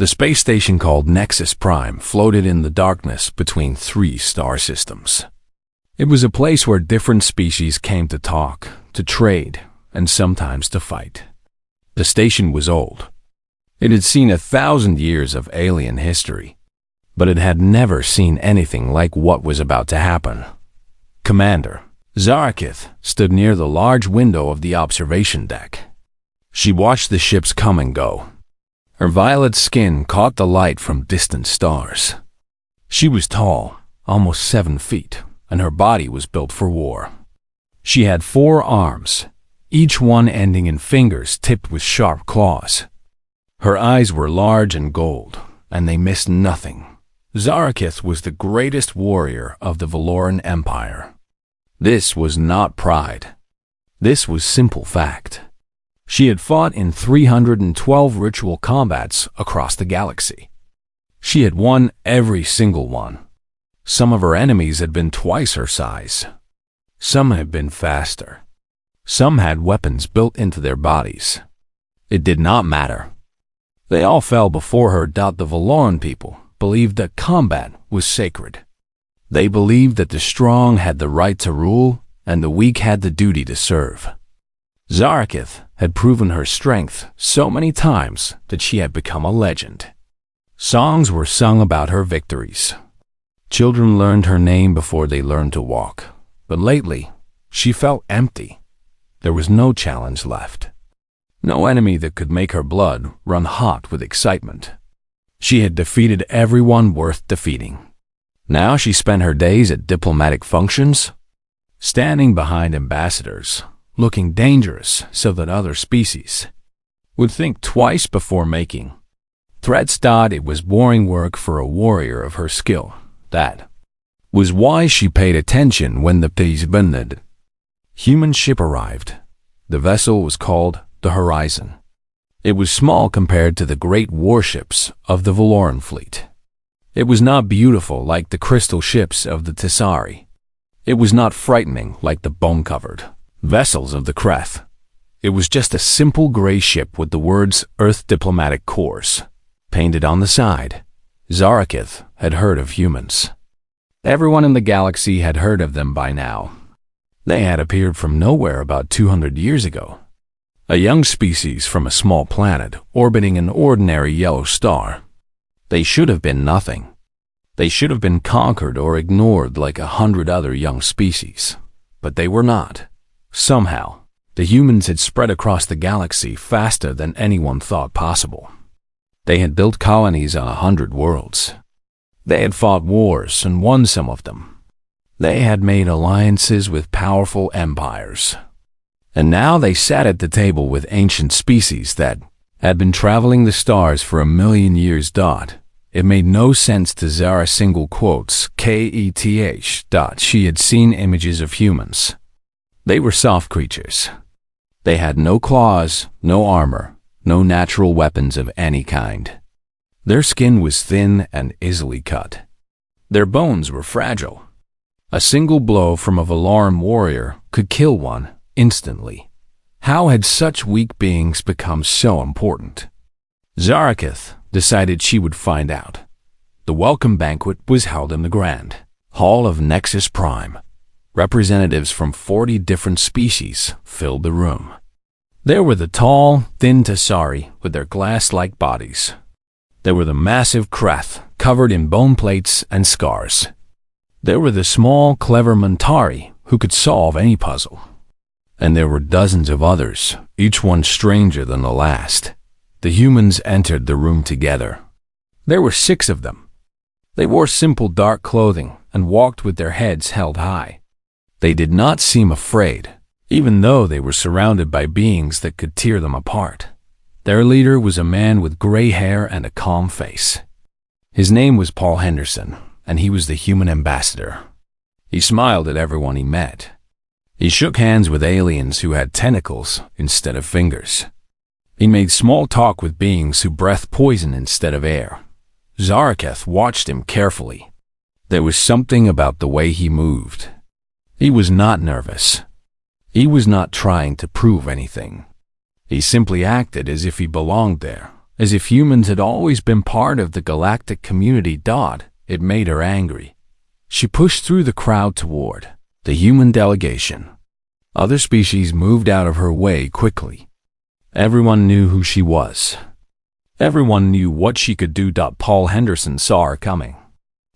The space station called Nexus Prime floated in the darkness between three star systems. It was a place where different species came to talk, to trade, and sometimes to fight. The station was old. It had seen 1,000 years of alien history, but it had never seen anything like what was about to happen. Commander Zarakith stood near the large window of the observation deck. She watched the ships come and go. Her violet skin caught the light from distant stars. She was tall, almost 7 feet, and her body was built for war. She had 4 arms, each one ending in fingers tipped with sharp claws. Her eyes were large and gold, and they missed nothing. Zarakith was the greatest warrior of the Valoran Empire. This was not pride. This was simple fact. She had fought in 312 ritual combats across the galaxy. She had won every single one. Some of her enemies had been twice her size. Some had been faster. Some had weapons built into their bodies. It did not matter. They all fell before her. The Valoran people believed that combat was sacred. They believed that the strong had the right to rule and the weak had the duty to serve. Zarakith had proven her strength so many times that she had become a legend. Songs were sung about her victories. Children learned her name before they learned to walk. But lately, she felt empty. There was no challenge left. No enemy that could make her blood run hot with excitement. She had defeated everyone worth defeating. Now she spent her days at diplomatic functions, standing behind ambassadors, looking dangerous so that other species would think twice before making threats. It was boring work for a warrior of her skill. That was why she paid attention when the human ship arrived. The vessel was called the Horizon. It was small compared to the great warships of the Valoran fleet. It was not beautiful like the crystal ships of the Tessari. It was not frightening like the bone-covered vessels of the Kreth. It was just a simple gray ship with the words Earth Diplomatic Corps painted on the side. Zarakith had heard of humans. Everyone in the galaxy had heard of them by now. They had appeared from nowhere about 200 years ago. A young species from a small planet orbiting an ordinary yellow star. They should have been nothing. They should have been conquered or ignored like 100 other young species. But they were not. Somehow, the humans had spread across the galaxy faster than anyone thought possible. They had built colonies on 100 worlds. They had fought wars and won some of them. They had made alliances with powerful empires. And now they sat at the table with ancient species that had been traveling the stars for 1,000,000 years. It made no sense to Zara single quotes KETH. She had seen images of humans. They were soft creatures. They had no claws, no armor, no natural weapons of any kind. Their skin was thin and easily cut. Their bones were fragile. A single blow from a Valoran warrior could kill one instantly. How had such weak beings become so important? Zarakith decided she would find out. The welcome banquet was held in the grand hall of Nexus Prime. Representatives from 40 different species filled the room. There were the tall, thin Tessari with their glass-like bodies. There were the massive Kreth covered in bone plates and scars. There were the small, clever Mentari who could solve any puzzle. And there were dozens of others, each one stranger than the last. The humans entered the room together. There were 6 of them. They wore simple dark clothing and walked with their heads held high. They did not seem afraid, even though they were surrounded by beings that could tear them apart. Their leader was a man with gray hair and a calm face. His name was Paul Henderson, and he was the human ambassador. He smiled at everyone he met. He shook hands with aliens who had tentacles instead of fingers. He made small talk with beings who breathed poison instead of air. Zarakith watched him carefully. There was something about the way he moved. He was not nervous. He was not trying to prove anything. He simply acted as if he belonged there, as if humans had always been part of the galactic community. It made her angry. She pushed through the crowd toward the human delegation. Other species moved out of her way quickly. Everyone knew who she was. Everyone knew what she could do. Paul Henderson saw her coming.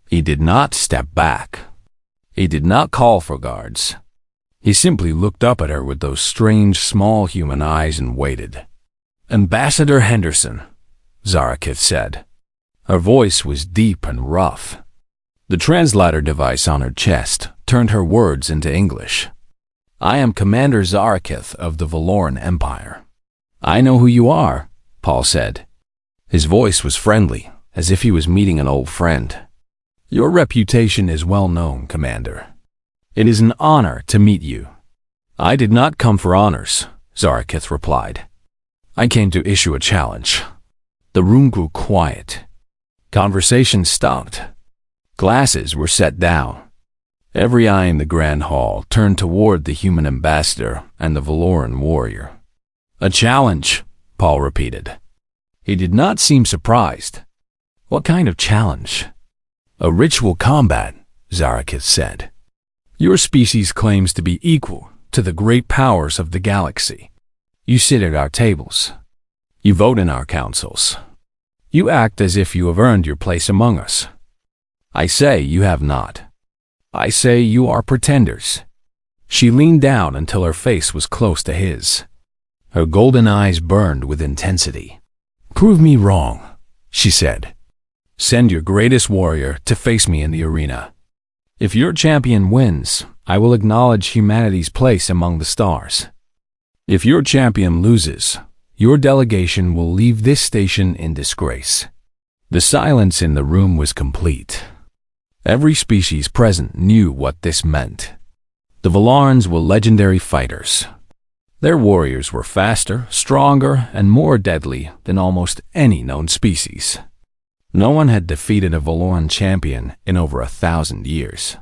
He did not step back. He did not call for guards. He simply looked up at her with those strange small human eyes and waited. "Ambassador Henderson," Zarakith said. Her voice was deep and rough. The translator device on her chest turned her words into English. "I am Commander Zarakith of the Valoran Empire." "I know who you are," Paul said. His voice was friendly, as if he was meeting an old friend. "Your reputation is well known, Commander. It is an honor to meet you." "I did not come for honors," Zarakith replied. "I came to issue a challenge." The room grew quiet. Conversation stopped. Glasses were set down. Every eye in the grand hall turned toward the human ambassador and the Valoran warrior. "A challenge," Paul repeated. He did not seem surprised. "What kind of challenge?" "A ritual combat," Zarakith said. "Your species claims to be equal to the great powers of the galaxy. You sit at our tables. You vote in our councils. You act as if you have earned your place among us. I say you have not. I say you are pretenders." She leaned down until her face was close to his. Her golden eyes burned with intensity. "Prove me wrong," she said. "Send your greatest warrior to face me in the arena. If your champion wins, I will acknowledge humanity's place among the stars. If your champion loses, your delegation will leave this station in disgrace." The silence in the room was complete. Every species present knew what this meant. The Valarans were legendary fighters. Their warriors were faster, stronger, and more deadly than almost any known species. No one had defeated a Valoran champion in over 1,000 years.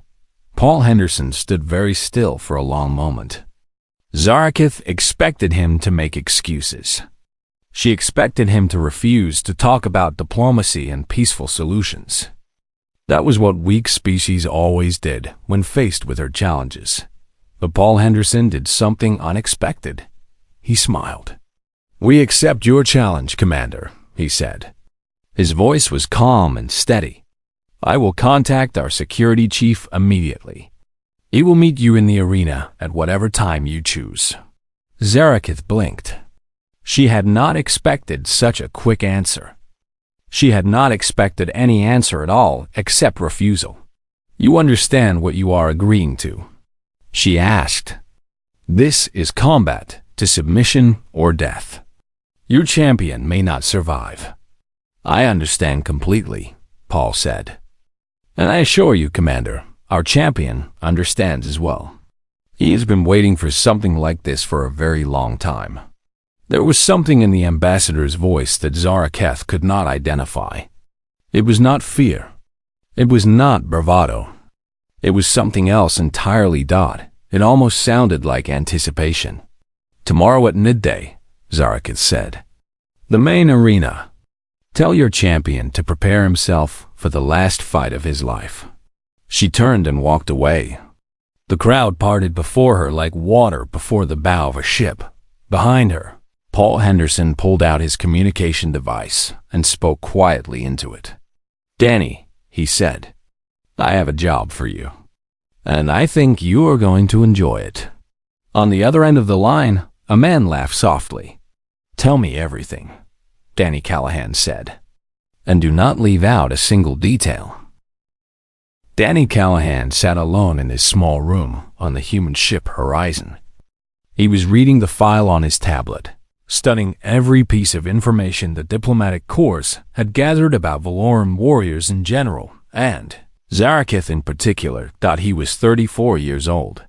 Paul Henderson stood very still for a long moment. Zarakith expected him to make excuses. She expected him to refuse to talk about diplomacy and peaceful solutions. That was what weak species always did when faced with her challenges. But Paul Henderson did something unexpected. He smiled. "We accept your challenge, Commander," he said. His voice was calm and steady. "I will contact our security chief immediately. He will meet you in the arena at whatever time you choose." Zarakith blinked. She had not expected such a quick answer. She had not expected any answer at all except refusal. "You understand what you are agreeing to?" she asked. "This is combat to submission or death. Your champion may not survive." "I understand completely," Paul said. "And I assure you, Commander, our champion understands as well. He has been waiting for something like this for a very long time." There was something in the ambassador's voice that Zarakith could not identify. It was not fear. It was not bravado. It was something else entirely. It almost sounded like anticipation. "Tomorrow at midday," Zarakith said. "The main arena. Tell your champion to prepare himself for the last fight of his life." She turned and walked away. The crowd parted before her like water before the bow of a ship. Behind her, Paul Henderson pulled out his communication device and spoke quietly into it. "Danny," he said, "I have a job for you, and I think you are going to enjoy it." On the other end of the line, a man laughed softly. "Tell me everything," Danny Callahan said, "and do not leave out a single detail." Danny Callahan sat alone in his small room on the human ship Horizon. He was reading the file on his tablet, studying every piece of information the diplomatic corps had gathered about Valoran warriors in general, and Zarakith in particular. He was 34 years old.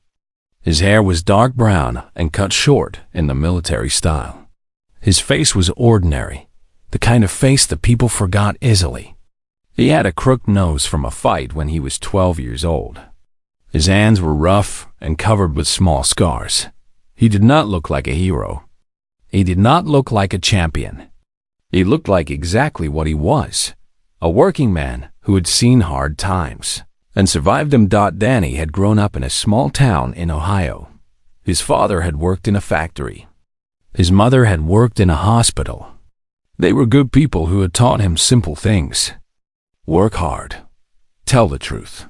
His hair was dark brown and cut short in the military style. His face was ordinary, the kind of face that people forgot easily. He had a crooked nose from a fight when he was 12 years old. His hands were rough and covered with small scars. He did not look like a hero. He did not look like a champion. He looked like exactly what he was, a working man who had seen hard times and survived them. Danny had grown up in a small town in Ohio. His father had worked in a factory. His mother had worked in a hospital. They were good people who had taught him simple things. Work hard. Tell the truth.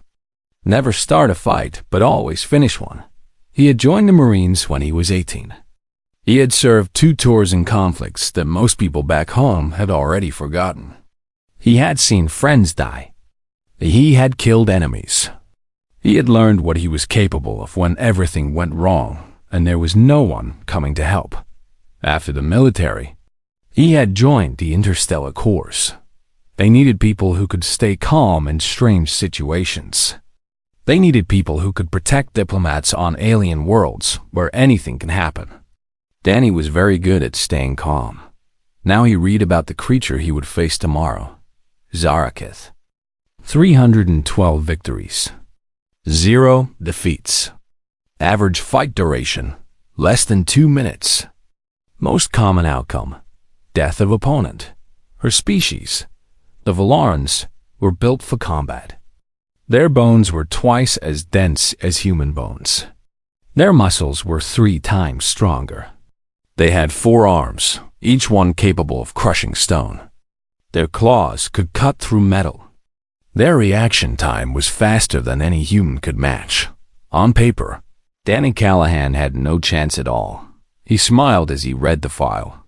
Never start a fight, but always finish one. He had joined the Marines when he was 18. He had served 2 tours in conflicts that most people back home had already forgotten. He had seen friends die. He had killed enemies. He had learned what he was capable of when everything went wrong and there was no one coming to help. After the military, he had joined the Interstellar Corps. They needed people who could stay calm in strange situations. They needed people who could protect diplomats on alien worlds where anything can happen. Danny was very good at staying calm. Now he read about the creature he would face tomorrow. Zaraketh. 312 victories. 0 defeats. Average fight duration, less than 2 minutes. Most common outcome, death of opponent. Her species, the Valorans, were built for combat. Their bones were twice as dense as human bones. Their muscles were 3 times stronger. They had 4 arms, each one capable of crushing stone. Their claws could cut through metal. Their reaction time was faster than any human could match. On paper, Danny Callahan had no chance at all. He smiled as he read the file.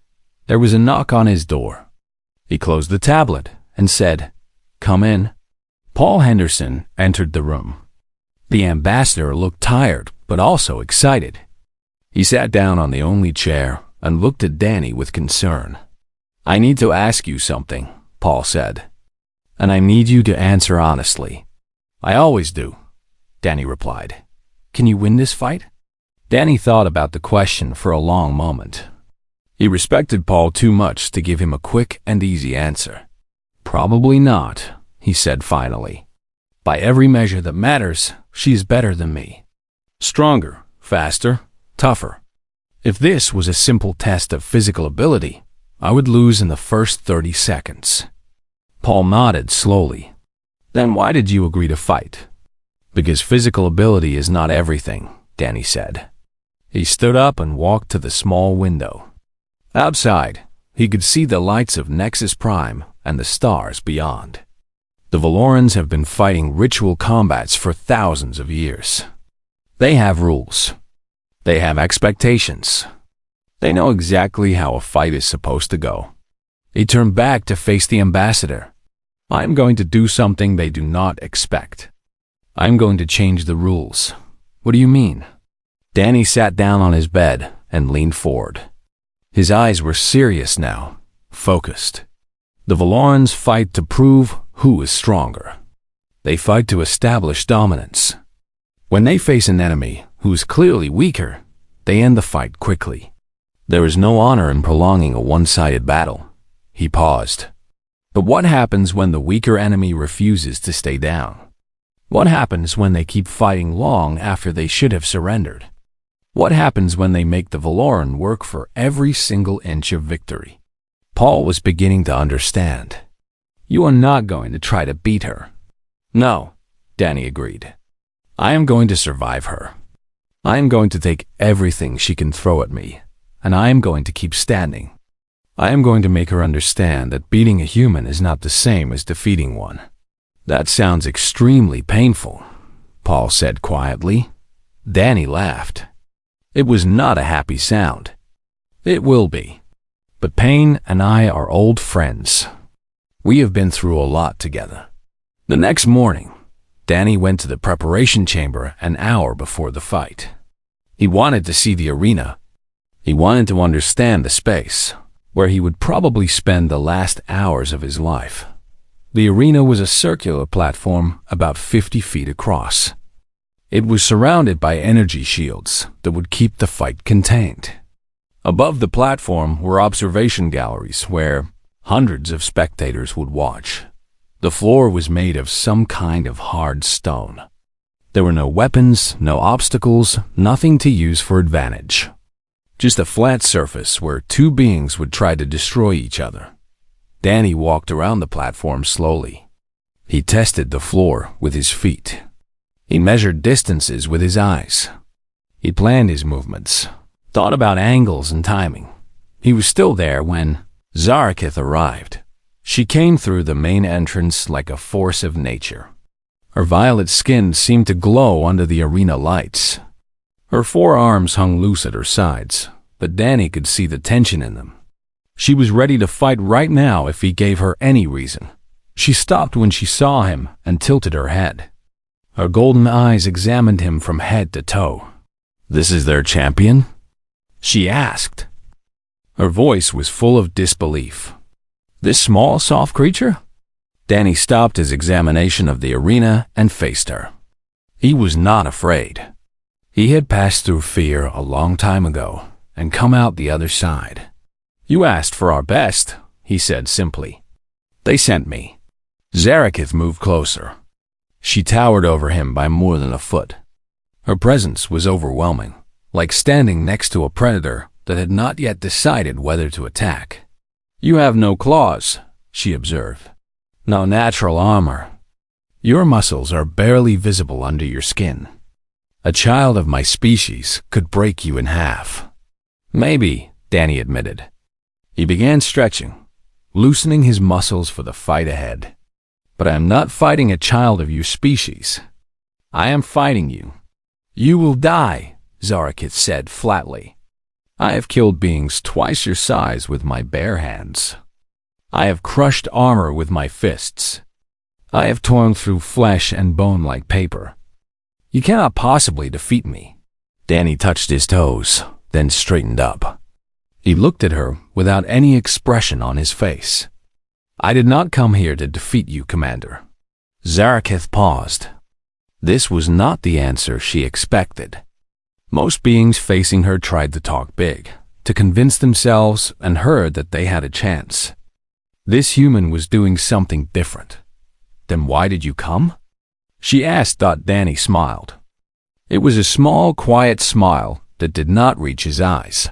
There was a knock on his door. He closed the tablet and said, "Come in." Paul Henderson entered the room. The ambassador looked tired, but also excited. He sat down on the only chair and looked at Danny with concern. "I need to ask you something," Paul said. "And I need you to answer honestly." "I always do," Danny replied. "Can you win this fight?" Danny thought about the question for a long moment. He respected Paul too much to give him a quick and easy answer. "Probably not," he said finally. "By every measure that matters, she is better than me. Stronger, faster, tougher. If this was a simple test of physical ability, I would lose in the first 30 seconds. Paul nodded slowly. "Then why did you agree to fight?" "Because physical ability is not everything," Danny said. He stood up and walked to the small window. Outside, he could see the lights of Nexus Prime and the stars beyond. The Valorans have been fighting ritual combats for thousands of years. They have rules. They have expectations. They know exactly how a fight is supposed to go. He turned back to face the ambassador. "I am going to do something they do not expect. I am going to change the rules." "What do you mean?" Danny sat down on his bed and leaned forward. His eyes were serious now, focused. The Valorans fight to prove who is stronger. They fight to establish dominance. When they face an enemy who is clearly weaker, they end the fight quickly. There is no honor in prolonging a one-sided battle. He paused. But what happens when the weaker enemy refuses to stay down? What happens when they keep fighting long after they should have surrendered? What happens when they make the Valoran work for every single inch of victory? Paul was beginning to understand. "You are not going to try to beat her." "No," Danny agreed. "I am going to survive her. I am going to take everything she can throw at me, and I am going to keep standing. I am going to make her understand that beating a human is not the same as defeating one." "That sounds extremely painful," Paul said quietly. Danny laughed. It was not a happy sound. "It will be. But pain and I are old friends. We have been through a lot together." The next morning, Danny went to the preparation chamber an hour before the fight. He wanted to see the arena. He wanted to understand the space, where he would probably spend the last hours of his life. The arena was a circular platform about 50 feet across. It was surrounded by energy shields that would keep the fight contained. Above the platform were observation galleries where hundreds of spectators would watch. The floor was made of some kind of hard stone. There were no weapons, no obstacles, nothing to use for advantage. Just a flat surface where 2 beings would try to destroy each other. Danny walked around the platform slowly. He tested the floor with his feet. He measured distances with his eyes. He planned his movements, thought about angles and timing. He was still there when Zarakith arrived. She came through the main entrance like a force of nature. Her violet skin seemed to glow under the arena lights. Her forearms hung loose at her sides, but Danny could see the tension in them. She was ready to fight right now if he gave her any reason. She stopped when she saw him and tilted her head. Her golden eyes examined him from head to toe. "This is their champion?" she asked. Her voice was full of disbelief. "This small, soft creature?" Danny stopped his examination of the arena and faced her. He was not afraid. He had passed through fear a long time ago and come out the other side. "You asked for our best," he said simply. "They sent me." Zarakith moved closer. She towered over him by more than a foot. Her presence was overwhelming, like standing next to a predator that had not yet decided whether to attack. "You have no claws," she observed. "No natural armor. Your muscles are barely visible under your skin. A child of my species could break you in half." "Maybe," Danny admitted. He began stretching, loosening his muscles for the fight ahead. "But I am not fighting a child of your species. I am fighting you." "You will die," Zarakith said flatly. "I have killed beings twice your size with my bare hands. I have crushed armor with my fists. I have torn through flesh and bone like paper. You cannot possibly defeat me." Danny touched his toes, then straightened up. He looked at her without any expression on his face. "I did not come here to defeat you, Commander." Zarakith paused. This was not the answer she expected. Most beings facing her tried to talk big, to convince themselves and her that they had a chance. This human was doing something different. "Then why did you come?" she asked. Danny smiled. It was a small, quiet smile that did not reach his eyes.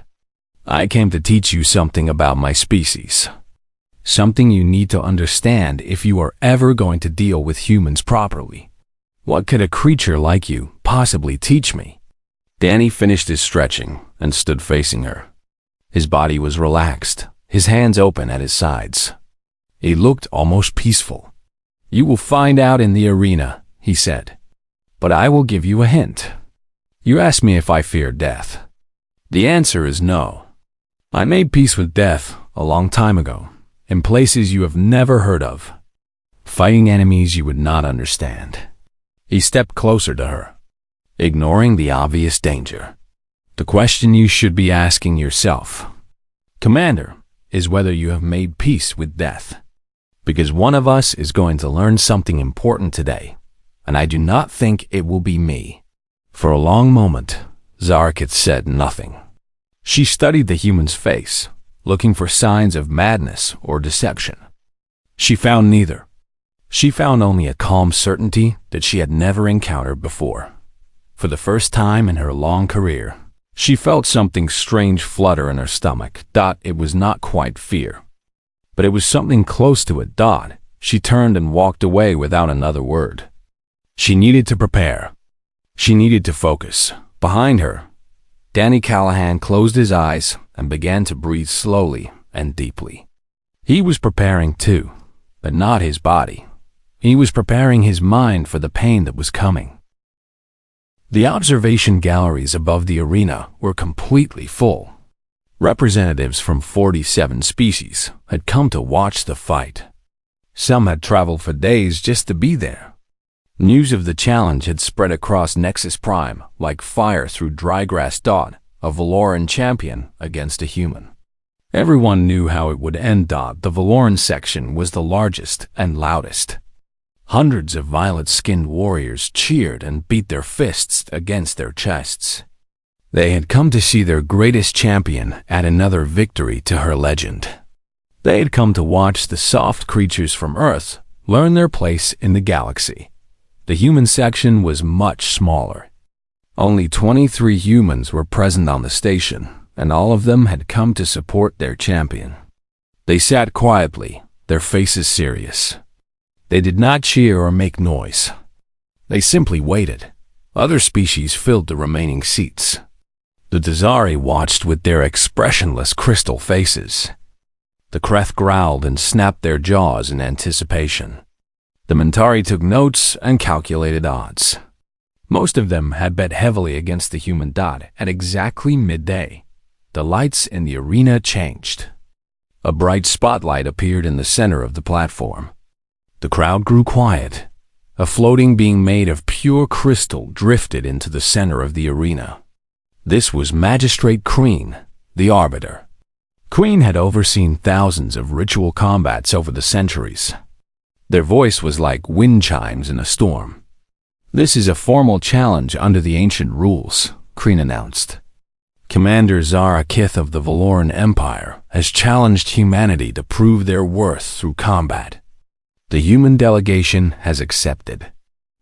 "I came to teach you something about my species. Something you need to understand if you are ever going to deal with humans properly. What could a creature like you possibly teach me?" Danny finished his stretching and stood facing her. His body was relaxed, his hands open at his sides. He looked almost peaceful. "You will find out in the arena," he said. "But I will give you a hint. You asked me if I fear death. The answer is no. I made peace with death a long time ago, in places you have never heard of, fighting enemies you would not understand." He stepped closer to her, ignoring the obvious danger. "The question you should be asking yourself, Commander, is whether you have made peace with death. Because one of us is going to learn something important today, and I do not think it will be me." For a long moment, Zarakith said nothing. She studied the human's face, looking for signs of madness or deception. She found neither. She found only a calm certainty that she had never encountered before. For the first time in her long career, she felt something strange flutter in her stomach. It was not quite fear, but it was something close to it. She turned and walked away without another word. She needed to prepare. She needed to focus. Behind her, Danny Callahan closed his eyes and began to breathe slowly and deeply. He was preparing too, but not his body. He was preparing his mind for the pain that was coming. The observation galleries above the arena were completely full. Representatives from 47 species had come to watch the fight. Some had traveled for days just to be there. News of the challenge had spread across Nexus Prime like fire through dry grass. A Valoran champion against a human. Everyone knew how it would end. The Valoran section was the largest and loudest. Hundreds of violet-skinned warriors cheered and beat their fists against their chests. They had come to see their greatest champion add another victory to her legend. They had come to watch the soft creatures from Earth learn their place in the galaxy. The human section was much smaller. Only 23 humans were present on the station, and all of them had come to support their champion. They sat quietly, their faces serious. They did not cheer or make noise. They simply waited. Other species filled the remaining seats. The Dazari watched with their expressionless crystal faces. The Kreth growled and snapped their jaws in anticipation. The Mentari took notes and calculated odds. Most of them had bet heavily against the human dot at exactly midday. The lights in the arena changed. A bright spotlight appeared in the center of the platform. The crowd grew quiet. A floating being made of pure crystal drifted into the center of the arena. This was Magistrate Kreen, the Arbiter. Kreen had overseen thousands of ritual combats over the centuries. Their voice was like wind chimes in a storm. "This is a formal challenge under the ancient rules," Kreen announced. "Commander Zarakith of the Valoran Empire has challenged humanity to prove their worth through combat. The human delegation has accepted."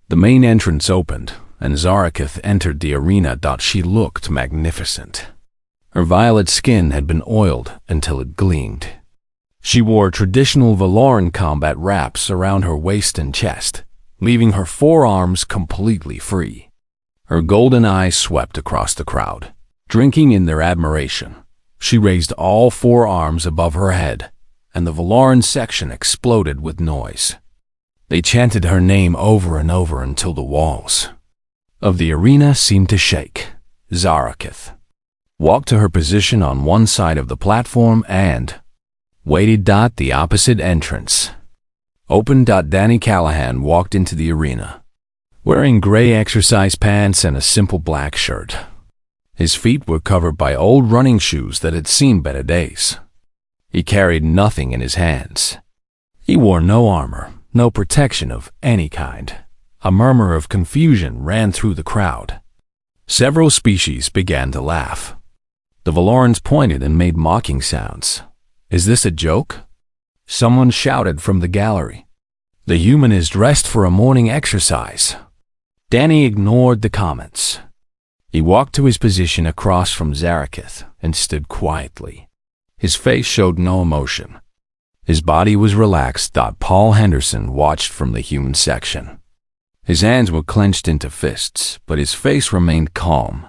The main entrance opened, and Zarakith entered the arena. She looked magnificent. Her violet skin had been oiled until it gleamed. She wore traditional Valoran combat wraps around her waist and chest, leaving her forearms completely free. Her golden eyes swept across the crowd, drinking in their admiration. She raised all four arms above her head, and the Valoran section exploded with noise. They chanted her name over and over until the walls of the arena seemed to shake. Zarakith walked to her position on one side of the platform and waited. The opposite entrance opened. Danny Callahan walked into the arena, wearing gray exercise pants and a simple black shirt. His feet were covered by old running shoes that had seen better days. He carried nothing in his hands. He wore no armor, no protection of any kind. A murmur of confusion ran through the crowd. Several species began to laugh. The Valorans pointed and made mocking sounds. "Is this a joke?" Someone shouted from the gallery. "The human is dressed for a morning exercise." Danny ignored the comments. He walked to his position across from Zarakith and stood quietly. His face showed no emotion. His body was relaxed. Paul Henderson watched from the human section. His hands were clenched into fists, but his face remained calm.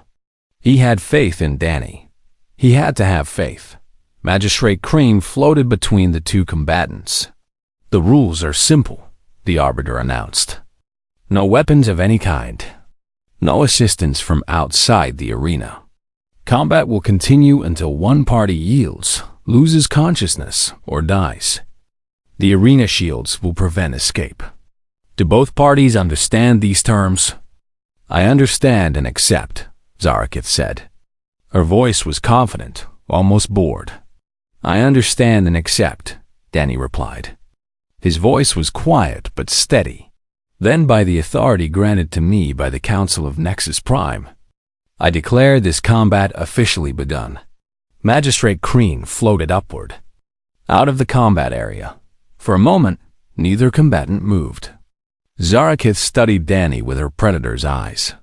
He had faith in Danny. He had to have faith. Magistrate Kreen floated between the two combatants. "The rules are simple," the Arbiter announced. "No weapons of any kind. No assistance from outside the arena. Combat will continue until one party yields, loses consciousness, or dies. The arena shields will prevent escape. Do both parties understand these terms?" "I understand and accept," Zarakith said. Her voice was confident, almost bored. "I understand and accept," Danny replied. His voice was quiet but steady. "Then by the authority granted to me by the Council of Nexus Prime, I declare this combat officially begun." Magistrate Kreen floated upward, out of the combat area. For a moment, neither combatant moved. Zarakith studied Danny with her predator's eyes.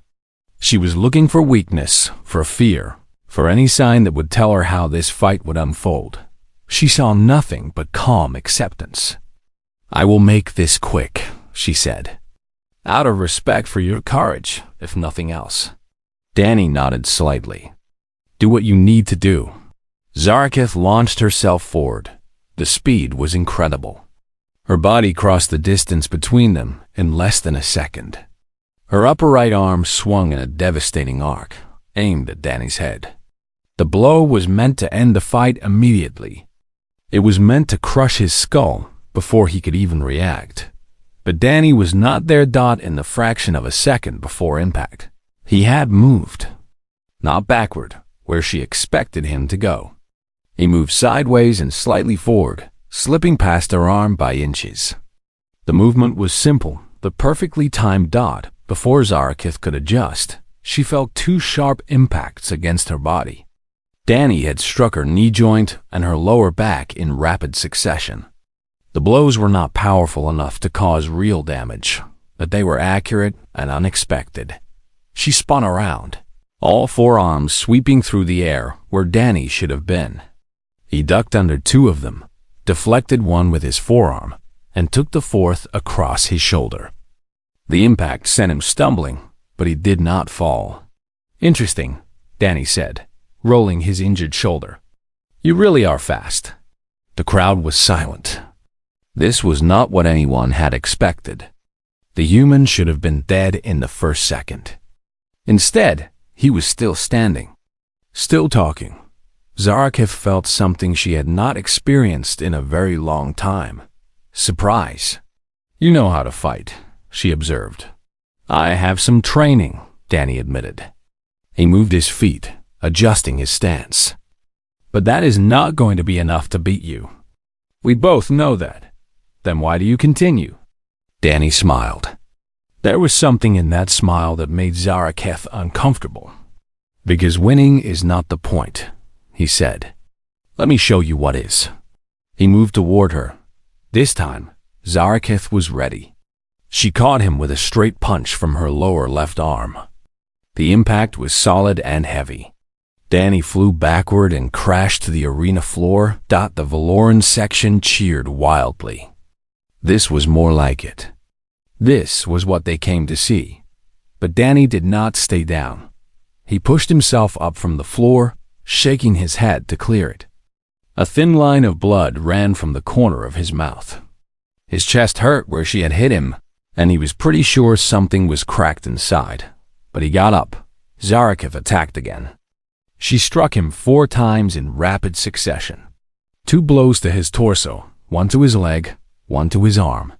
She was looking for weakness, for fear, for any sign that would tell her how this fight would unfold. She saw nothing but calm acceptance. "I will make this quick," she said. "Out of respect for your courage, if nothing else." Danny nodded slightly. "Do what you need to do." Zarakith launched herself forward. The speed was incredible. Her body crossed the distance between them in less than a second. Her upper right arm swung in a devastating arc, aimed at Danny's head. The blow was meant to end the fight immediately. It was meant to crush his skull before he could even react. But Danny was not there. In the fraction of a second before impact, he had moved. Not backward, where she expected him to go. He moved sideways and slightly forward, slipping past her arm by inches. The movement was simple, the perfectly timed dot. Before Zarakith could adjust, she felt two sharp impacts against her body. Danny had struck her knee joint and her lower back in rapid succession. The blows were not powerful enough to cause real damage, but they were accurate and unexpected. She spun around, all four arms sweeping through the air where Danny should have been. He ducked under two of them, deflected one with his forearm, and took the fourth across his shoulder. The impact sent him stumbling, but he did not fall. "Interesting," Danny said, rolling his injured shoulder. "You really are fast." The crowd was silent. This was not what anyone had expected. The human should have been dead in the first second. Instead, he was still standing, still talking. Zarakith felt something she had not experienced in a very long time. Surprise. "You know how to fight," she observed. "I have some training," Danny admitted. He moved his feet, adjusting his stance. "But that is not going to be enough to beat you. We both know that. Then why do you continue?" Danny smiled. There was something in that smile that made Zarakith uncomfortable. "Because winning is not the point," he said. "Let me show you what is." He moved toward her. This time, Zarakith was ready. She caught him with a straight punch from her lower left arm. The impact was solid and heavy. Danny flew backward and crashed to the arena floor. The Valoran section cheered wildly. This was more like it. This was what they came to see. But Danny did not stay down. He pushed himself up from the floor, shaking his head to clear it. A thin line of blood ran from the corner of his mouth. His chest hurt where she had hit him, and he was pretty sure something was cracked inside. But he got up. Zarakith attacked again. She struck him 4 times in rapid succession. 2 blows to his torso, 1 to his leg, 1 to his arm.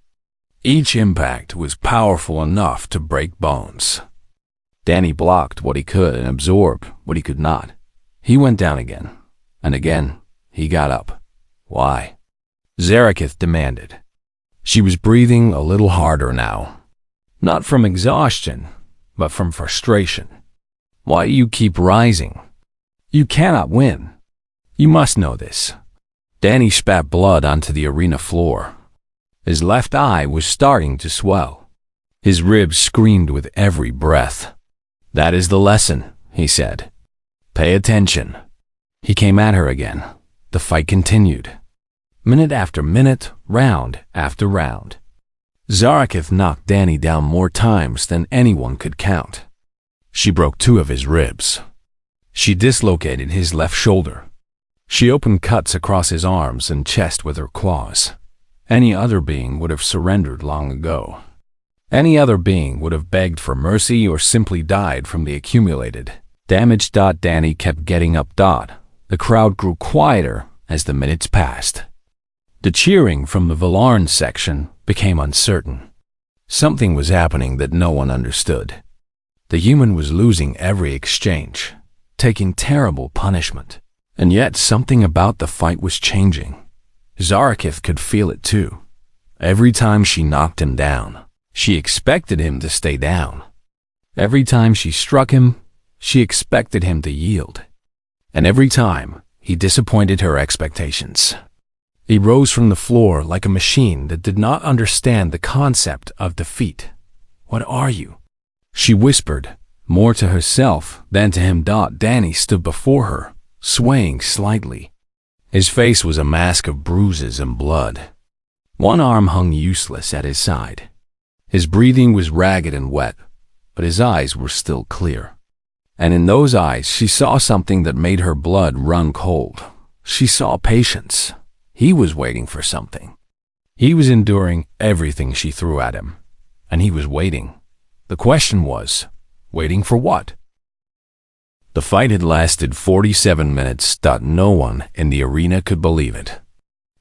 Each impact was powerful enough to break bones. Danny blocked what he could and absorbed what he could not. He went down again, and again he got up. "Why?" Zarakith demanded. She was breathing a little harder now. Not from exhaustion, but from frustration. "Why do you keep rising? You cannot win. You must know this." Danny spat blood onto the arena floor. His left eye was starting to swell. His ribs screamed with every breath. "That is the lesson," he said. "Pay attention." He came at her again. The fight continued. Minute after minute, round after round. Zarakith knocked Danny down more times than anyone could count. She broke 2 of his ribs. She dislocated his left shoulder. She opened cuts across his arms and chest with her claws. Any other being would have surrendered long ago. Any other being would have begged for mercy or simply died from the accumulated damage. Danny kept getting up. The crowd grew quieter as the minutes passed. The cheering from the Valoran section became uncertain. Something was happening that no one understood. The human was losing every exchange, taking terrible punishment. And yet something about the fight was changing. Zarakith could feel it too. Every time she knocked him down, she expected him to stay down. Every time she struck him, she expected him to yield. And every time, he disappointed her expectations. He rose from the floor like a machine that did not understand the concept of defeat. "What are you?" she whispered, more to herself than to him. Danny stood before her, swaying slightly. His face was a mask of bruises and blood. One arm hung useless at his side. His breathing was ragged and wet, but his eyes were still clear. And in those eyes she saw something that made her blood run cold. She saw patience. He was waiting for something. He was enduring everything she threw at him, and he was waiting. The question was, waiting for what? The fight had lasted 47 minutes. No one in the arena could believe it.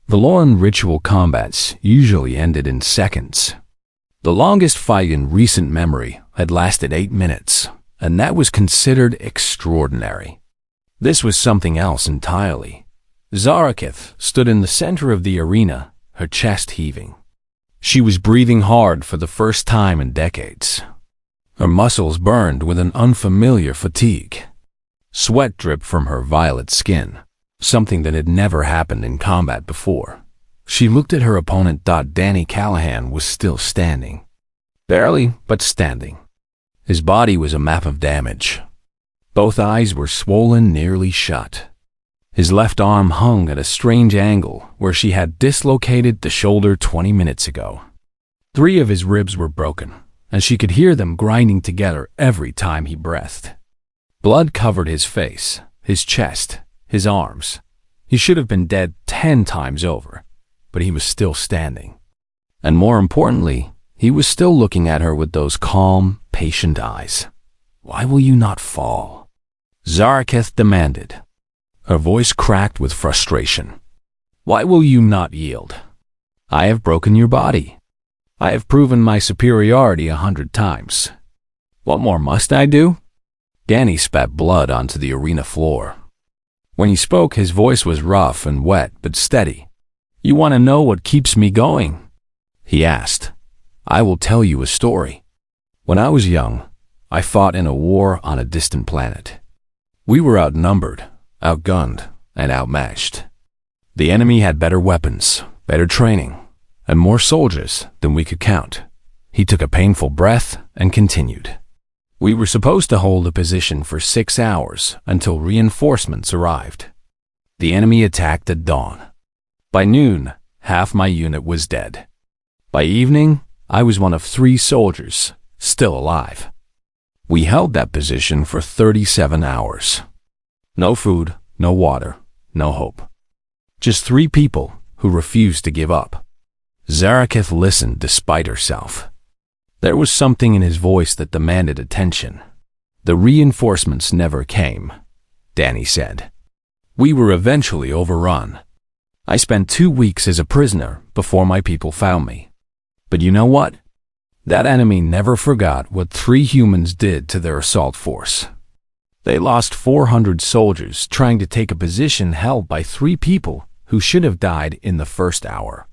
Valoran ritual combats usually ended in seconds. The longest fight in recent memory had lasted 8 minutes, and that was considered extraordinary. This was something else entirely. Zarakith stood in the center of the arena, her chest heaving. She was breathing hard for the first time in decades. Her muscles burned with an unfamiliar fatigue. Sweat dripped from her violet skin, something that had never happened in combat before. She looked at her opponent. Danny Callahan was still standing. Barely, but standing. His body was a map of damage. Both eyes were swollen nearly shut. His left arm hung at a strange angle where she had dislocated the shoulder 20 minutes ago. 3 of his ribs were broken, and she could hear them grinding together every time he breathed. Blood covered his face, his chest, his arms. He should have been dead 10 times over, but he was still standing. And more importantly, he was still looking at her with those calm, patient eyes. "Why will you not fall?" Zaraketh demanded. Her voice cracked with frustration. "Why will you not yield? I have broken your body. I have proven my superiority 100 times. What more must I do?" Danny spat blood onto the arena floor. When he spoke, his voice was rough and wet, but steady. "You want to know what keeps me going?" he asked. "I will tell you a story. When I was young, I fought in a war on a distant planet. We were outnumbered, outgunned, and outmatched. The enemy had better weapons, better training, and more soldiers than we could count." He took a painful breath and continued. "We were supposed to hold a position for 6 hours until reinforcements arrived. The enemy attacked at dawn. By noon, half my unit was dead. By evening, I was one of 3 soldiers, still alive. We held that position for 37 hours. No food, no water, no hope. Just 3 people who refused to give up." Zaraketh listened despite herself. There was something in his voice that demanded attention. "The reinforcements never came," Danny said. "We were eventually overrun. I spent 2 weeks as a prisoner before my people found me. But you know what? That enemy never forgot what 3 humans did to their assault force. They lost 400 soldiers trying to take a position held by 3 people who should have died in the first hour."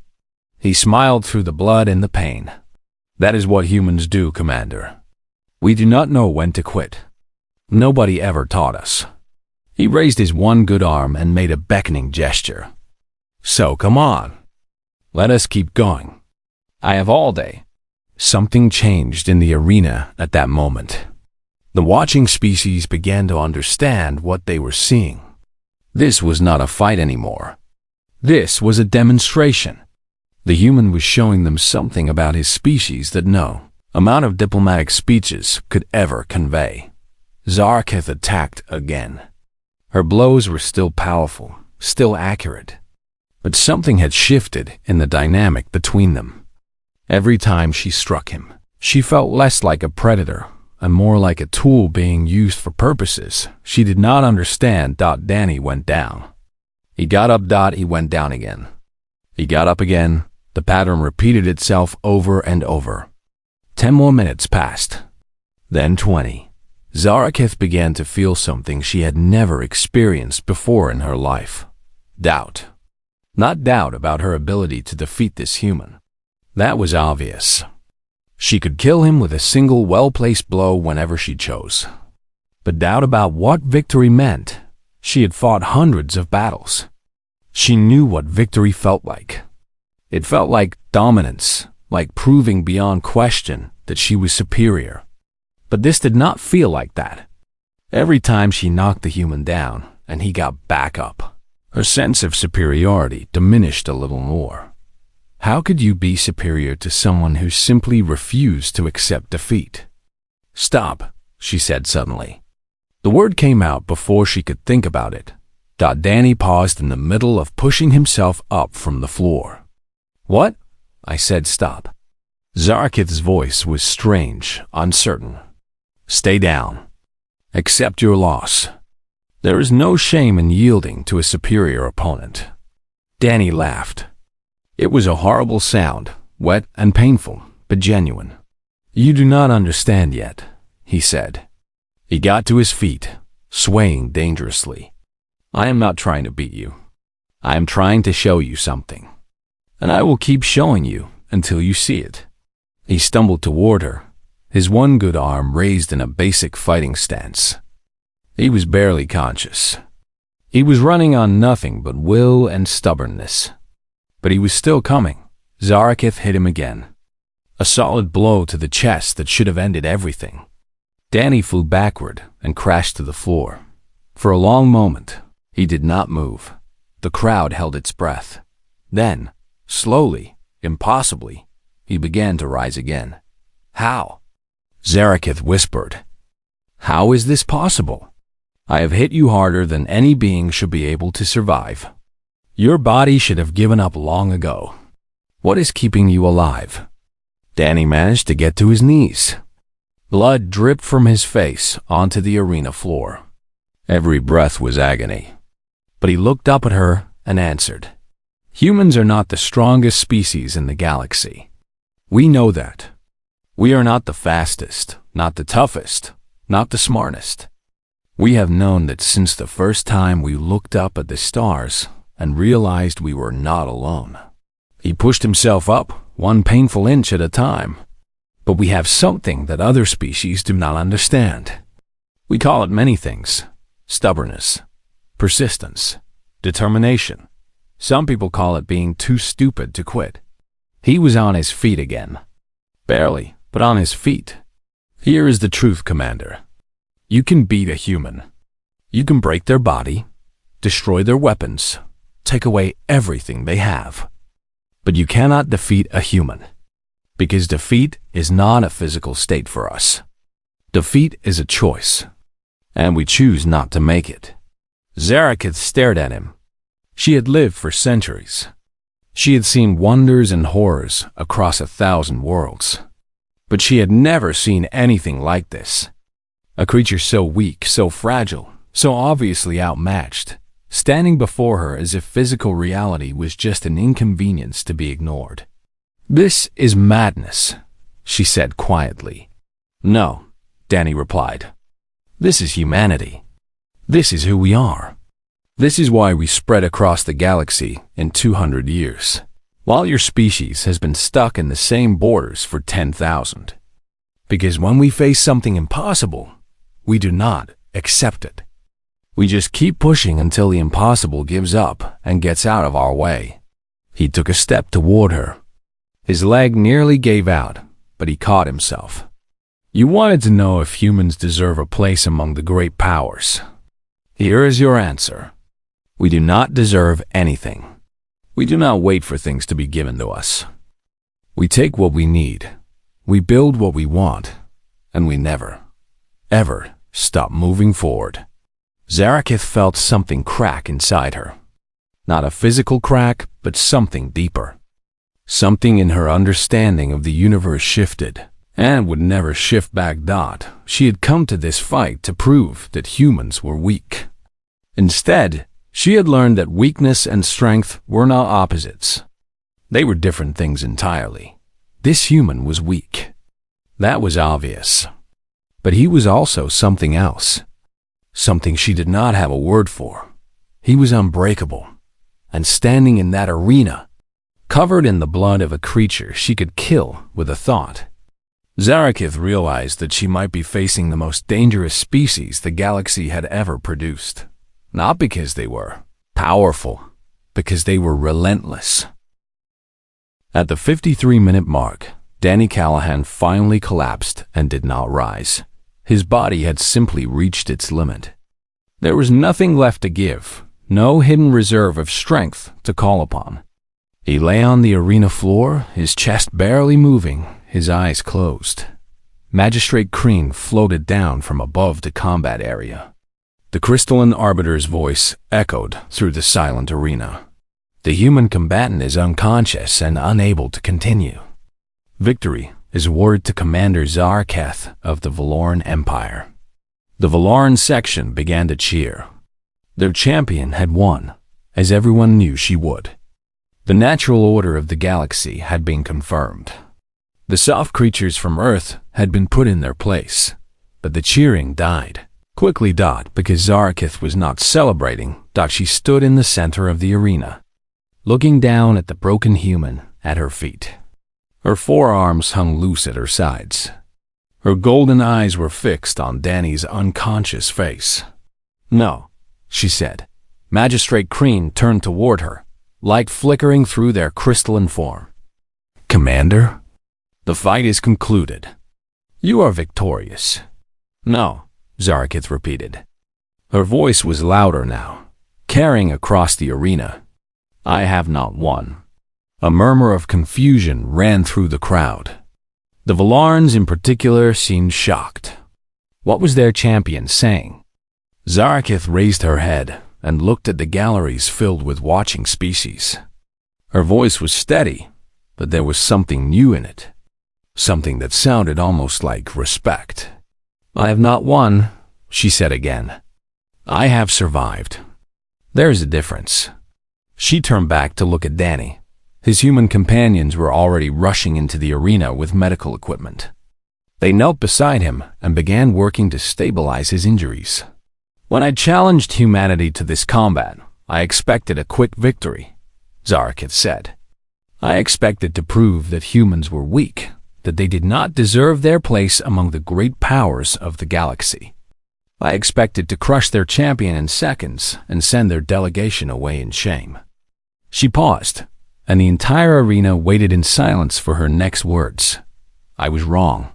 He smiled through the blood and the pain. "That is what humans do, Commander. We do not know when to quit. Nobody ever taught us." He raised his one good arm and made a beckoning gesture. "So come on. Let us keep going. I have all day." Something changed in the arena at that moment. The watching species began to understand what they were seeing. This was not a fight anymore. This was a demonstration. The human was showing them something about his species that no amount of diplomatic speeches could ever convey. Zaraketh attacked again. Her blows were still powerful, still accurate. But something had shifted in the dynamic between them. Every time she struck him, she felt less like a predator and more like a tool being used for purposes she did not understand. Danny went down. He got up. He went down again. He got up again. The pattern repeated itself over and over. 10 more minutes passed. Then 20. Zaraketh began to feel something she had never experienced before in her life. Doubt. Not doubt about her ability to defeat this human. That was obvious. She could kill him with a single well-placed blow whenever she chose. But doubt about what victory meant. She had fought hundreds of battles. She knew what victory felt like. It felt like dominance, like proving beyond question that she was superior. But this did not feel like that. Every time she knocked the human down and he got back up, her sense of superiority diminished a little more. How could you be superior to someone who simply refused to accept defeat? "Stop," she said suddenly. The word came out before she could think about it. Danny paused in the middle of pushing himself up from the floor. "What?" I said. "Stop." Zaraketh's voice was strange, uncertain. "Stay down. Accept your loss. There is no shame in yielding to a superior opponent." Danny laughed. It was a horrible sound, wet and painful, but genuine. "You do not understand yet," he said. He got to his feet, swaying dangerously. "I am not trying to beat you. I am trying to show you something. And I will keep showing you until you see it." He stumbled toward her, his one good arm raised in a basic fighting stance. He was barely conscious. He was running on nothing but will and stubbornness. But he was still coming. Zaraketh hit him again. A solid blow to the chest that should have ended everything. Danny flew backward and crashed to the floor. For a long moment, He did not move. The crowd held its breath. Then, slowly, impossibly, he began to rise again. How? Zarakith whispered. How is this possible? I have hit you harder than any being should be able to survive. Your body should have given up long ago. What is keeping you alive? Danny managed to get to his knees. Blood dripped from his face onto the arena floor. Every breath was agony. But he looked up at her and answered. Humans are not the strongest species in the galaxy. We know that. We are not the fastest, not the toughest, not the smartest. We have known that since the first time we looked up at the stars and realized we were not alone. He pushed himself up, one painful inch at a time. But we have something that other species do not understand. We call it many things. Stubbornness, persistence, determination. Some people call it being too stupid to quit. He was on his feet again. Barely, but on his feet. Here is the truth, Commander. You can beat a human. You can break their body, destroy their weapons, take away everything they have. But you cannot defeat a human. Because defeat is not a physical state for us. Defeat is a choice. And we choose not to make it. Zarakith stared at him. She had lived for centuries. She had seen wonders and horrors across 1,000 worlds. But she had never seen anything like this. A creature so weak, so fragile, so obviously outmatched, standing before her as if physical reality was just an inconvenience to be ignored. This is madness, she said quietly. No, Danny replied. This is humanity. This is who we are. This is why we spread across the galaxy in 200 years, while your species has been stuck in the same borders for 10,000. Because when we face something impossible, we do not accept it. We just keep pushing until the impossible gives up and gets out of our way. He took a step toward her. His leg nearly gave out, but he caught himself. You wanted to know if humans deserve a place among the great powers. Here is your answer. We do not deserve anything. We do not wait for things to be given to us. We take what we need. We build what we want. And we never, ever stop moving forward. Zarakith felt something crack inside her. Not a physical crack, but something deeper. Something in her understanding of the universe shifted, and would never shift back. She had come to this fight to prove that humans were weak. Instead, she had learned that weakness and strength were not opposites. They were different things entirely. This human was weak. That was obvious. But he was also something else. Something she did not have a word for. He was unbreakable. And standing in that arena, covered in the blood of a creature she could kill with a thought. Zarakith realized that she might be facing the most dangerous species the galaxy had ever produced. Not because they were powerful, because they were relentless. At the 53-minute mark, Danny Callahan finally collapsed and did not rise. His body had simply reached its limit. There was nothing left to give, no hidden reserve of strength to call upon. He lay on the arena floor, his chest barely moving, his eyes closed. Magistrate Kreen floated down from above the combat area. The crystalline arbiter's voice echoed through the silent arena. The human combatant is unconscious and unable to continue. Victory is awarded to Commander Zaraketh of the Valoran Empire. The Valoran section began to cheer. Their champion had won, as everyone knew she would. The natural order of the galaxy had been confirmed. The soft creatures from Earth had been put in their place, but the cheering died. Quickly, because Zarakith was not celebrating, she stood in the center of the arena, looking down at the broken human at her feet. Her forearms hung loose at her sides. Her golden eyes were fixed on Danny's unconscious face. No, she said. Magistrate Kreen turned toward her, light flickering through their crystalline form. Commander? The fight is concluded. You are victorious. No, Zarakith repeated. Her voice was louder now. carrying across the arena. "I have not won." A murmur of confusion ran through the crowd. The Vallarans in particular seemed shocked. What was their champion saying? Zarakith raised her head and looked at the galleries filled with watching species. Her voice was steady, but there was something new in it. Something that sounded almost like respect. "I have not won," she said again. "I have survived. There is a difference." She turned back to look at Danny. His human companions were already rushing into the arena with medical equipment. They knelt beside him and began working to stabilize his injuries. "When I challenged humanity to this combat, I expected a quick victory," Zarakith said. "I expected to prove that humans were weak, that they did not deserve their place among the great powers of the galaxy. I expected to crush their champion in seconds and send their delegation away in shame." She paused, and the entire arena waited in silence for her next words. I was wrong.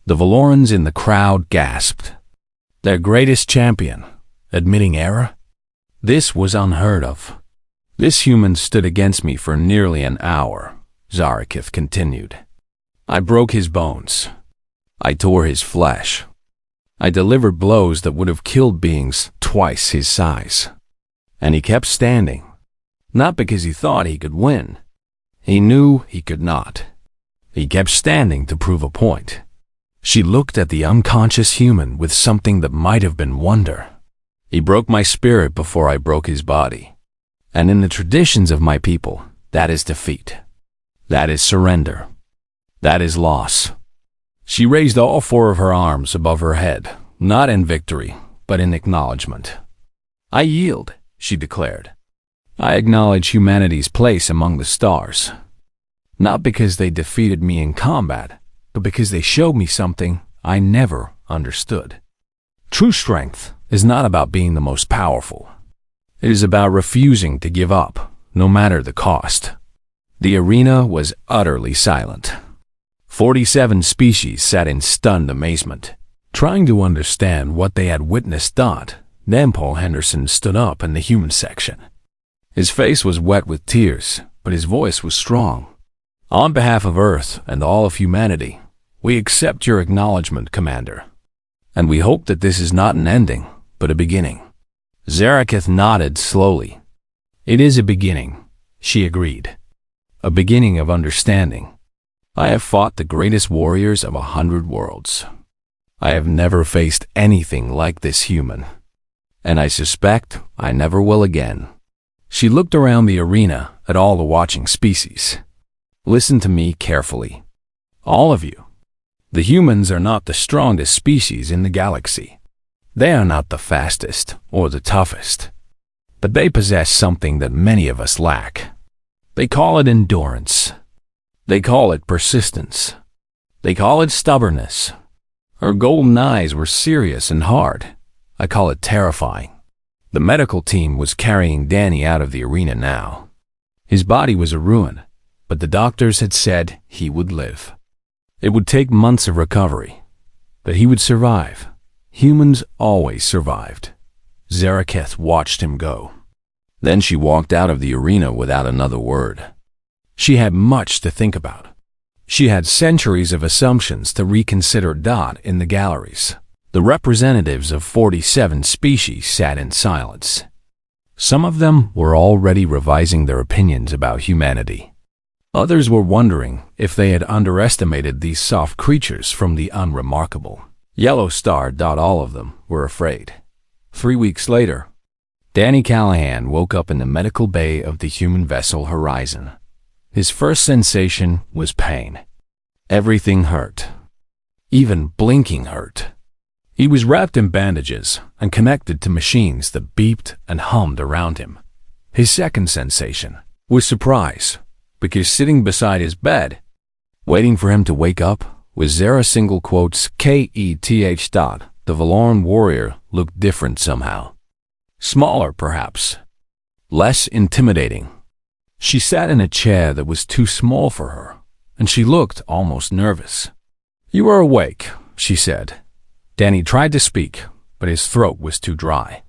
The Vallarans in the crowd gasped. Their greatest champion, admitting error? This was unheard of. "This human stood against me for nearly an hour," Zarakith continued. "I broke his bones. I tore his flesh. I delivered blows that would have killed beings twice his size. And he kept standing. Not because he thought he could win. He knew he could not. He kept standing to prove a point." She looked at the unconscious human with something that might have been wonder. "He broke my spirit before I broke his body. And in the traditions of my people, that is defeat. That is surrender. That is loss." She raised all four of her arms above her head, not in victory, but in acknowledgement. "I yield," she declared. "I acknowledge humanity's place among the stars. Not because they defeated me in combat, but because they showed me something I never understood. True strength is not about being the most powerful. It is about refusing to give up, no matter the cost." The arena was utterly silent. 47 species sat in stunned amazement, trying to understand what they had witnessed. Then Paul Henderson stood up in the human section. His face was wet with tears, but his voice was strong. "On behalf of Earth and all of humanity, we accept your acknowledgement, Commander. And we hope that this is not an ending, but a beginning." Zarakith nodded slowly. "It is a beginning," she agreed. "A beginning of understanding. I have fought the greatest warriors of 100 worlds. I have never faced anything like this human. And I suspect I never will again." She looked around the arena at all the watching species. "Listen to me carefully. All of you. The humans are not the strongest species in the galaxy. They are not the fastest or the toughest. But they possess something that many of us lack. They call it endurance. They call it persistence. They call it stubbornness. Her golden eyes were serious and hard. I call it terrifying." The medical team was carrying Danny out of the arena now. His body was a ruin, but the doctors had said he would live. It would take months of recovery, but he would survive. Humans always survived. Zarakith watched him go. Then she walked out of the arena without another word. She had much to think about. She had centuries of assumptions to reconsider. In the galleries, the representatives of 47 species sat in silence. Some of them were already revising their opinions about humanity. Others were wondering if they had underestimated these soft creatures from the unremarkable. Yellow Star. All of them were afraid. 3 weeks later, Danny Callahan woke up in the medical bay of the human vessel Horizon. His first sensation was pain. Everything hurt. Even blinking hurt. He was wrapped in bandages and connected to machines that beeped and hummed around him. His second sensation was surprise, because sitting beside his bed, waiting for him to wake up, was Zara Keth. The Vallaran warrior looked different somehow. Smaller, perhaps. Less intimidating. She sat in a chair that was too small for her, and she looked almost nervous. "You are awake," she said. Danny tried to speak, but his throat was too dry.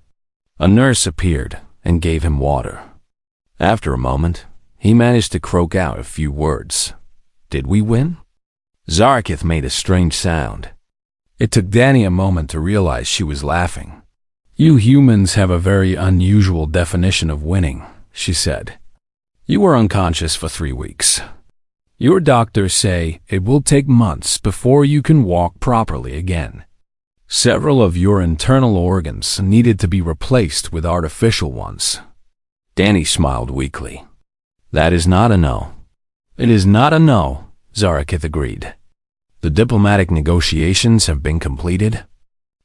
A nurse appeared, and gave him water. After a moment, he managed to croak out a few words. Did we win? Zarakith made a strange sound. It took Danny a moment to realize she was laughing. You humans have a very unusual definition of winning, she said. You were unconscious for 3 weeks. Your doctors say it will take months before you can walk properly again. Several of your internal organs needed to be replaced with artificial ones. Danny smiled weakly. That is not a no. It is not a no, Zarakith agreed. The diplomatic negotiations have been completed.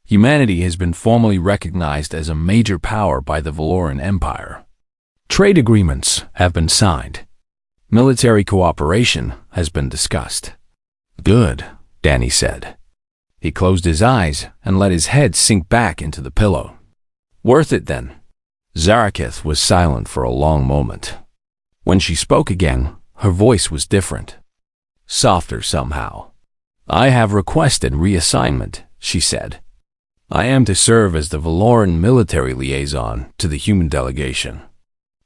Humanity has been formally recognized as a major power by the Valoran Empire. Trade agreements have been signed. Military cooperation has been discussed. Good, Danny said. He closed his eyes and let his head sink back into the pillow. Worth it then. Zarakith was silent for a long moment. When she spoke again, her voice was different. Softer somehow. I have requested reassignment, she said. I am to serve as the Valoran military liaison to the human delegation.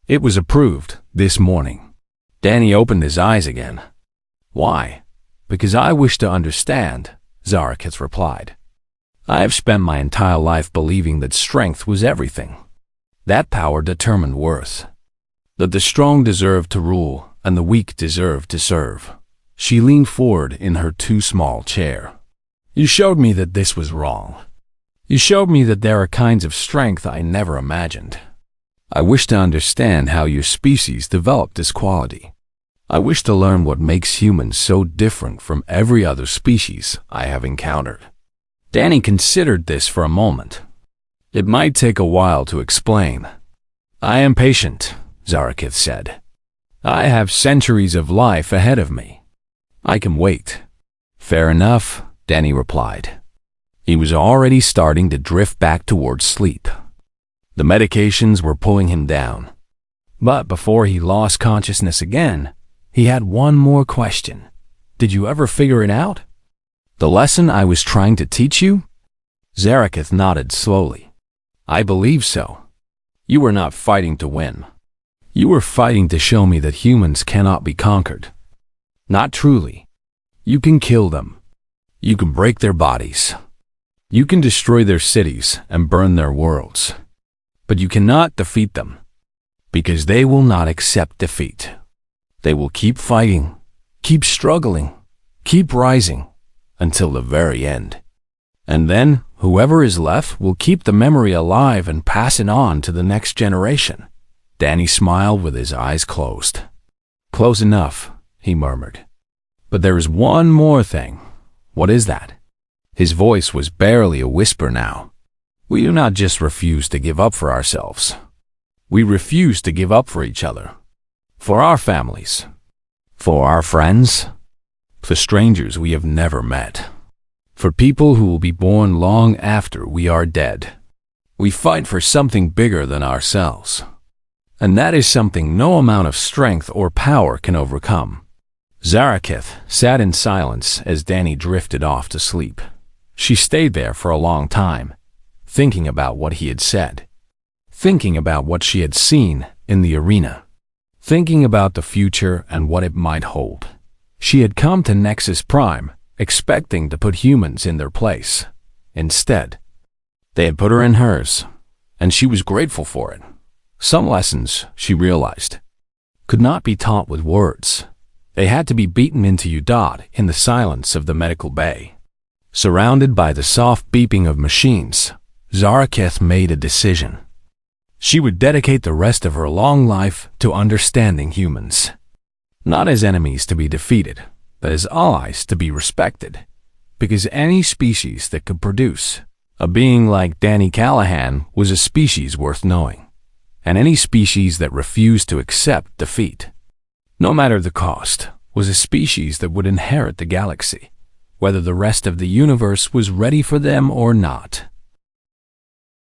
It was approved this morning. Danny opened his eyes again. Why? Because I wish to understand, Zarakith replied. I have spent my entire life believing that strength was everything. That power determined worth. That the strong deserved to rule and the weak deserved to serve. She leaned forward in her too small chair. You showed me that this was wrong. You showed me that there are kinds of strength I never imagined. I wish to understand how your species developed this quality. I wish to learn what makes humans so different from every other species I have encountered. Danny considered this for a moment. It might take a while to explain. I am patient, Zarakith said. I have centuries of life ahead of me. I can wait. Fair enough, Danny replied. He was already starting to drift back towards sleep. The medications were pulling him down. But before he lost consciousness again, he had one more question. Did you ever figure it out? The lesson I was trying to teach you? Zarakith nodded slowly. I believe so. You were not fighting to win. You were fighting to show me that humans cannot be conquered. Not truly. You can kill them. You can break their bodies. You can destroy their cities and burn their worlds. But you cannot defeat them, because they will not accept defeat. They will keep fighting, keep struggling, keep rising, until the very end. And then, whoever is left will keep the memory alive and pass it on to the next generation. Danny smiled with his eyes closed. Close enough, he murmured. But there is one more thing. What is that? His voice was barely a whisper now. We do not just refuse to give up for ourselves. We refuse to give up for each other. For our families. For our friends. For strangers we have never met. For people who will be born long after we are dead. We fight for something bigger than ourselves. And that is something no amount of strength or power can overcome. Zarakith sat in silence as Danny drifted off to sleep. She stayed there for a long time, thinking about what he had said. Thinking about what she had seen in the arena. Thinking about the future and what it might hold. She had come to Nexus Prime, expecting to put humans in their place. Instead, they had put her in hers, and she was grateful for it. Some lessons, she realized, could not be taught with words. They had to be beaten into Udad in the silence of the medical bay. Surrounded by the soft beeping of machines, Zarakith made a decision. She would dedicate the rest of her long life to understanding humans. Not as enemies to be defeated, but as allies to be respected. Because any species that could produce a being like Danny Callahan was a species worth knowing. And any species that refused to accept defeat, no matter the cost, was a species that would inherit the galaxy, whether the rest of the universe was ready for them or not.